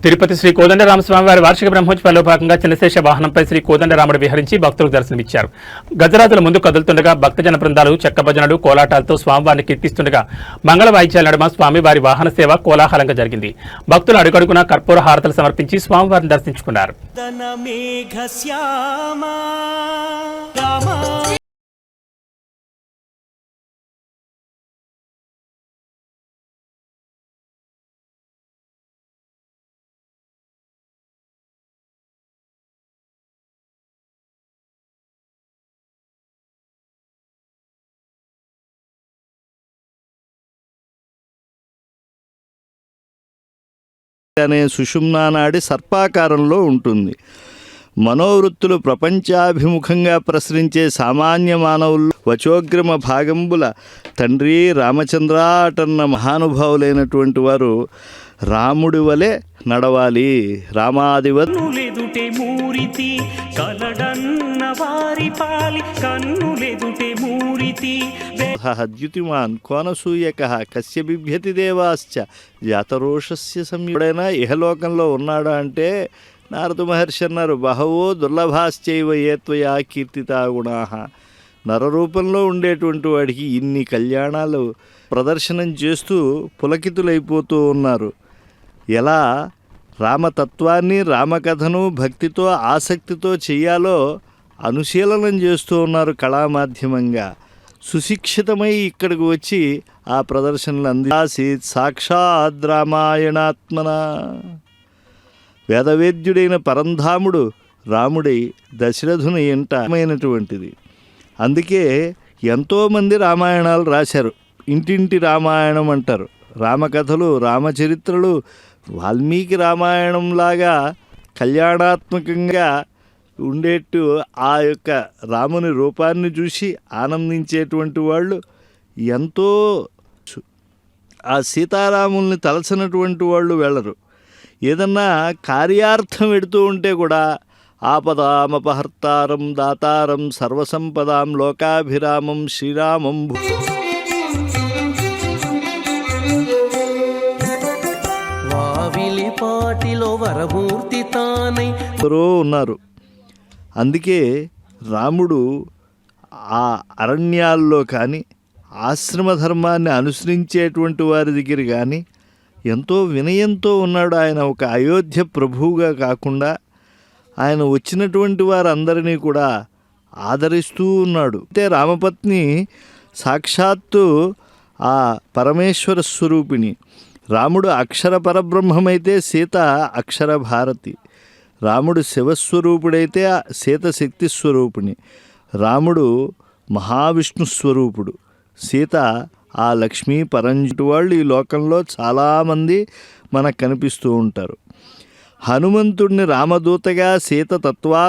తిరుపతి శ్రీ కోదండరామస్వామి వారి వార్షిక బ్రహ్మోత్సవాల్లో భాగంగా చిన్నశేష వాహనంపై శ్రీ కోదండరాముడు విహరించి భక్తులకు దర్శనమిచ్చారు. గజరాజుల ముందు కదులుతుండగా భక్తజన బృందాలు చెక్క భజనలు కోలాటాలతో స్వామివారిని కీర్తిస్తుండగా మంగళ వాయిద్యాల నడుమ స్వామివారి వాహన సేవ కోలాహలంగా జరిగింది. భక్తులు అడుగడుగునా కర్పూర హారతలు సమర్పించి స్వామివారిని దర్శించుకున్నారు. అనే సుషుమ్నా నాడి సర్పాకారంలో ఉంటుంది. మనోవృత్తులు ప్రపంచాభిముఖంగా ప్రసరించే సామాన్య మానవుల్లో వచోగ్రమ భాగంబుల తండ్రి రామచంద్ర అటన్న మహానుభావులైనటువంటి వారు రాముడి వలె నడవాలి. రామాదివత్ ద్యుతిమాన్ కోనసూయక కస్య బిభ్యతి దేవాశ్చ జాతరోషస్య సంయుడైనా ఇహలోకంలో ఉన్నాడా అంటే నారద మహర్షి అన్నారు, బహవో దుర్లభాశ్చైవ ఏత్వయా కీర్తితా గుణాః. నరరూపంలో ఉండేటువంటి వాడికి ఇన్ని కళ్యాణాలు ప్రదర్శనం చేస్తూ పులకితులైపోతూ ఉన్నారు. ఎలా రామతత్వాన్ని రామకథను భక్తితో ఆసక్తితో చెయ్యాలో అనుశీలనం చేస్తూ ఉన్నారు కళామాధ్యమంగా. సుశిక్షితమై ఇక్కడికి వచ్చి ఆ ప్రదర్శనలు అందించాసీత్ సాక్షాద్ రామాయణాత్మన. వేదవేద్యుడైన పరంధాముడు రాముడై దశరథుని ఎంటమైనటువంటిది. అందుకే ఎంతోమంది రామాయణాలు రాశారు. ఇంటింటి రామాయణం అంటారు. రామకథలు రామచరిత్రలు వాల్మీకి రామాయణంలాగా కళ్యాణాత్మకంగా ఉండేట్టు ఆ యొక్క రాముని రూపాన్ని చూసి ఆనందించేటువంటి వాళ్ళు ఎంతో. ఆ సీతారాముల్ని తలచినటువంటి వాళ్ళు వెళ్ళరు. ఏదన్నా కార్యార్థం పెడుతూ ఉంటే కూడా ఆపదామపహర్తారం దాతారం సర్వసంపదాం లోకాభిరామం శ్రీరామం వావిలిపాటిలో వరమూర్తి తానై ఉన్నారు. అందుకే రాముడు ఆ అరణ్యాల్లో కానీ ఆశ్రమ ధర్మాన్ని అనుసరించేటువంటి వారి దగ్గర కానీ ఎంతో వినయంతో ఉన్నాడు. ఆయన ఒక అయోధ్య ప్రభువుగా కాకుండా ఆయన వచ్చినటువంటి వారందరినీ కూడా ఆదరిస్తూ ఉన్నాడు. అయితే రామపత్ని సాక్షాత్తు ఆ పరమేశ్వర స్వరూపిణి. రాముడు అక్షర పరబ్రహ్మమైతే సీత అక్షర భారతి. రాముడు శివస్వరూపుడైతే సీత శక్తి స్వరూపిణి. రాముడు మహావిష్ణు స్వరూపుడు, సీత ఆ లక్ష్మీ పరంజుటి వాళ్ళు ఈ లోకంలో చాలామంది మనకు కనిపిస్తూ ఉంటారు. హనుమంతుడిని రామదూతగా, సీత తత్వా